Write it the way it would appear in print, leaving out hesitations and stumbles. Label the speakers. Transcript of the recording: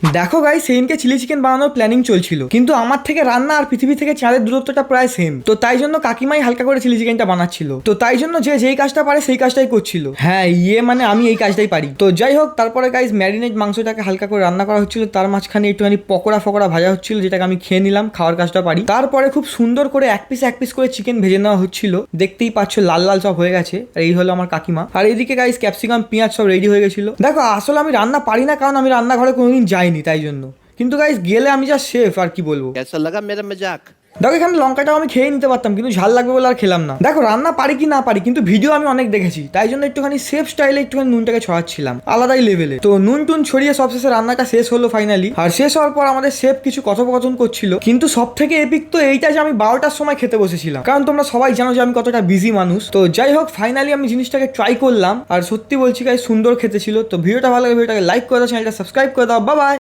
Speaker 1: দেখো গাইস, সেদিনকে chilli chicken বানানোর প্ল্যানিং চলছিল, কিন্তু আমার থেকে রান্না আর পৃথিবী থেকে চাঁদের দূরত্বটা প্রায় সেম। তো তাই জন্য কাকিমাই হালকা করে চিলি চিকেনটা বানাচ্ছিল। তো তাই জন্য যে যেই কাজটা পারে সেই কাজটাই করছিল। হ্যাঁ, মানে আমি এই কাজটাই পারি। তো যাই হোক, তারপরে গাইস ম্যারিনেট মাংসটাকে হালকা করে রান্না করা হচ্ছিল, তার মাঝখানে একটুখানি পকোড়া ফকোড়া ভাজা হচ্ছিল, যেটাকে আমি খেয়ে নিলাম, খাওয়ার কাজটা পারি। তারপরে খুব সুন্দর করে এক পিস করে চিকেন ভেজে নেওয়া হচ্ছিল, দেখতেই পাচ্ছ লাল লাল সব হয়ে গেছে। আর এই হলো আমার কাকিমা। আর এইদিকে গাইস ক্যাপসিকাম পেঁয়াজ সব রেডি হয়ে গেছিল। দেখো, আসলে আমি রান্না পারি না, কারণ আমি রান্নাঘরে কোনোদিন যাইনি, তাই জন্য। কিন্তু গাইস গেলে আমি যা শেফ, আর কি বলবো।
Speaker 2: कैसा लगा मेरा मजाक?
Speaker 1: দেখো, এখানে লঙ্কাটাও আমি খেয়ে নিতে পারতাম, কিন্তু ঝাল লাগবে বলে আর খেলাম না। দেখো, রান্না পারি কি না পারি, কিন্তু ভিডিও আমি অনেক দেখেছি, তাই জন্য একটুখানি সেফ স্টাইলে একটুখানি নুনটাকে ছড়াচ্ছিলাম আলাদাই লেভেলে। তো নুন টুন ছড়িয়ে সবশেষে রান্নাটা শেষ হলো ফাইনালি। আর শেষ হওয়ার পর আমাদের শেফ কিছু কথোপকথন করছিল, কিন্তু সব থেকে এপিক তো এইটা যে আমি 12টার সময় খেতে বসেছিলাম, কারণ তোমরা সবাই জানো যে আমি কতটা বিজি মানুষ। তো যাই হোক, ফাইনালি আমি জিনিসটাকে ট্রাই করলাম, আর সত্যি বলছি গাইস সুন্দর খেতে ছিল। তো ভিডিওটা ভালো লাগে, ভিডিওটাকে লাইক করে দাও, চ্যানেলটা সাবস্ক্রাইব করে দাও। Bye bye.